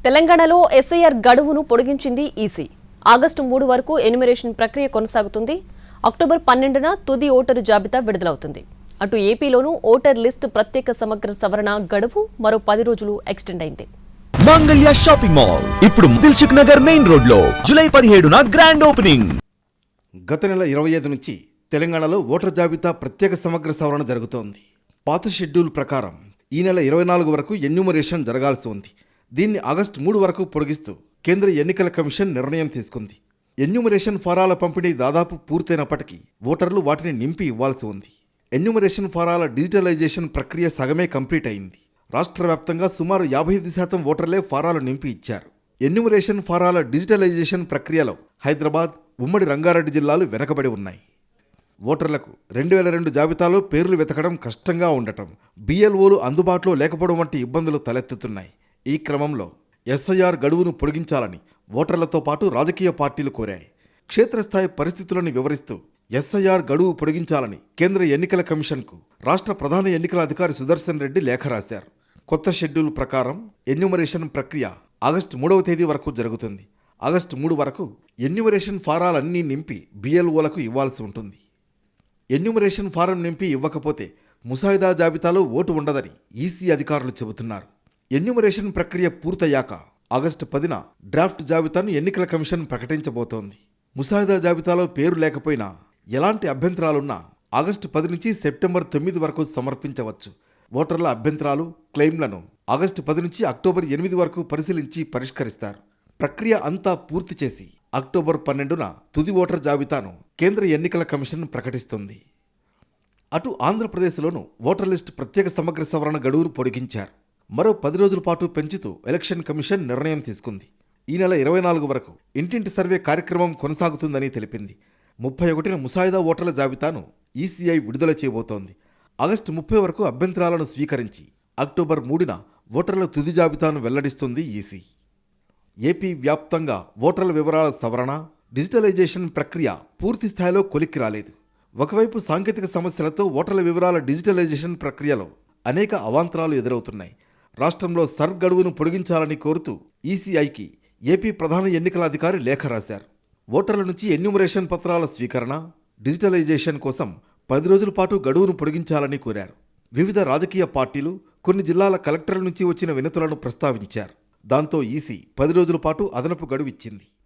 తెలంగాణలో ఎస్ఐఆర్ గడువును పొడిగించింది EC. August 3 వరకు ఎన్యుమరేషన్ ప్రక్రియ కొనసాగుతుంది. అక్టోబర్ 12న తుది ఓటరు జాబితా విడుదలవుతుంది. అటు ఏపీలోనూ ఓటర్ లిస్ట్ ప్రత్యేక సమగ్ర సవరణ గడువు మరో 10 రోజులు ఎక్స్టెండ్ అయింది. మంగళ్య షాపింగ్ మాల్ ఇప్పుడు దిల్సుఖ్ నగర్ మెయిన్ రోడ్ లో జూలై 17న గ్రాండ్ ఓపెనింగ్. గత నెల 25 నుంచి తెలంగాణలో ఓటర్ జాబితా ప్రత్యేక సమగ్ర సవరణ జరుగుతోంది. పాత షెడ్యూల్ ప్రకారం ఈ నెల 24 వరకు ఎన్యూమరేషన్ జరగాల్సి ఉంది. దీన్ని ఆగస్టు 3 వరకు పొడిగిస్తూ కేంద్ర ఎన్నికల కమిషన్ నిర్ణయం తీసుకుంది. ఎన్యూమరేషన్ ఫారాల పంపిణీ దాదాపు పూర్తయినప్పటికీ ఓటర్లు వాటిని నింపి ఇవ్వాల్సి ఉంది. ఎన్యూమరేషన్ ఫారాల డిజిటలైజేషన్ ప్రక్రియ సగమే కంప్లీట్ అయింది. రాష్ట్ర వ్యాప్తంగా సుమారు 55% ఓటర్లే ఫారాలు నింపి ఇచ్చారు. ఎన్యూమరేషన్ ఫారాల డిజిటలైజేషన్ ప్రక్రియలో హైదరాబాద్, ఉమ్మడి రంగారెడ్డి జిల్లాలు వెనకబడి ఉన్నాయి. ఓటర్లకు 2002 జాబితాలో పేర్లు వెతకడం కష్టంగా ఉండటం, బిఎల్ఓలు అందుబాటులో లేకపోవడం వంటి ఇబ్బందులు తలెత్తుతున్నాయి. ఈ క్రమంలో ఎస్ఐఆర్ గడువును పొడిగించాలని ఓటర్లతో పాటు రాజకీయ పార్టీలు కోరాయి. క్షేత్రస్థాయి పరిస్థితులను వివరిస్తూ ఎస్ఐఆర్ గడువు పొడిగించాలని కేంద్ర ఎన్నికల కమిషన్కు రాష్ట్ర ప్రధాన ఎన్నికల అధికారి సుదర్శన్ రెడ్డి లేఖ రాశారు. కొత్త షెడ్యూల్ ప్రకారం ఎన్యూమరేషన్ ప్రక్రియ ఆగస్టు 3వ తేదీ వరకు జరుగుతుంది. ఆగస్టు 3 వరకు ఎన్యూమరేషన్ ఫారాలన్నీ నింపి బిఎల్ఓలకు ఇవ్వాల్సి ఉంటుంది. ఎన్యూమరేషన్ ఫారం నింపి ఇవ్వకపోతే ముసాయిదా జాబితాలో ఓటు ఉండదని ఈసీ అధికారులు చెబుతున్నారు. ఎన్యూమరేషన్ ప్రక్రియ పూర్తయ్యాక ఆగస్టు 10న డ్రాఫ్ట్ జాబితాను ఎన్నికల కమిషన్ ప్రకటించబోతోంది. ముసాయిదా జాబితాలో పేరు లేకపోయినా ఎలాంటి అభ్యంతరాలున్నా ఆగస్టు 10 నుంచి సెప్టెంబర్ 9 వరకు సమర్పించవచ్చు. ఓటర్ల అభ్యంతరాలు, క్లెయిమ్లను ఆగస్టు 10 నుంచి అక్టోబర్ 8 వరకు పరిశీలించి పరిష్కరిస్తారు. ప్రక్రియ అంతా పూర్తి చేసి అక్టోబర్ 12న తుది ఓటర్ జాబితాను కేంద్ర ఎన్నికల కమిషన్ ప్రకటిస్తుంది. అటు ఆంధ్రప్రదేశ్లోనూ ఓటర్ లిస్టు ప్రత్యేక సమగ్ర సవరణ గడువును పొడిగించారు. మరో 10 రోజుల పాటు పెంచుతూ ఎలక్షన్ కమిషన్ నిర్ణయం తీసుకుంది. ఈ నెల 24 వరకు ఇంటింటి సర్వే కార్యక్రమం కొనసాగుతుందని తెలిపింది. 31న ముసాయిదా ఓటర్ల జాబితాను ఈసీఐ విడుదల చేయబోతోంది. ఆగస్టు 30 వరకు అభ్యంతరాలను స్వీకరించి అక్టోబర్ 3న ఓటర్ల తుది జాబితాను వెల్లడిస్తుంది ఈసీ. ఏపీ వ్యాప్తంగా ఓటర్ల వివరాల సవరణ, డిజిటలైజేషన్ ప్రక్రియ పూర్తి స్థాయిలో కొలిక్కి రాలేదు. ఒకవైపు సాంకేతిక సమస్యలతో ఓటర్ల వివరాల డిజిటలైజేషన్ ప్రక్రియలో అనేక అవాంతరాలు ఎదురవుతున్నాయి. రాష్ట్రంలో సర్ గడువును పొడిగించాలని కోరుతూ ఈసీఐకి ఏపీ ప్రధాన ఎన్నికల అధికారి లేఖ రాశారు. ఓటర్ల నుంచి ఎన్యూమరేషన్ పత్రాల స్వీకరణ, డిజిటలైజేషన్ కోసం 10 రోజుల పాటు గడువును పొడిగించాలని కోరారు. వివిధ రాజకీయ పార్టీలు, కొన్ని జిల్లాల కలెక్టర్ల నుంచి వచ్చిన వినతులను ప్రస్తావించారు. దాంతో ఈసీ 10 రోజుల పాటు అదనపు గడువు ఇచ్చింది.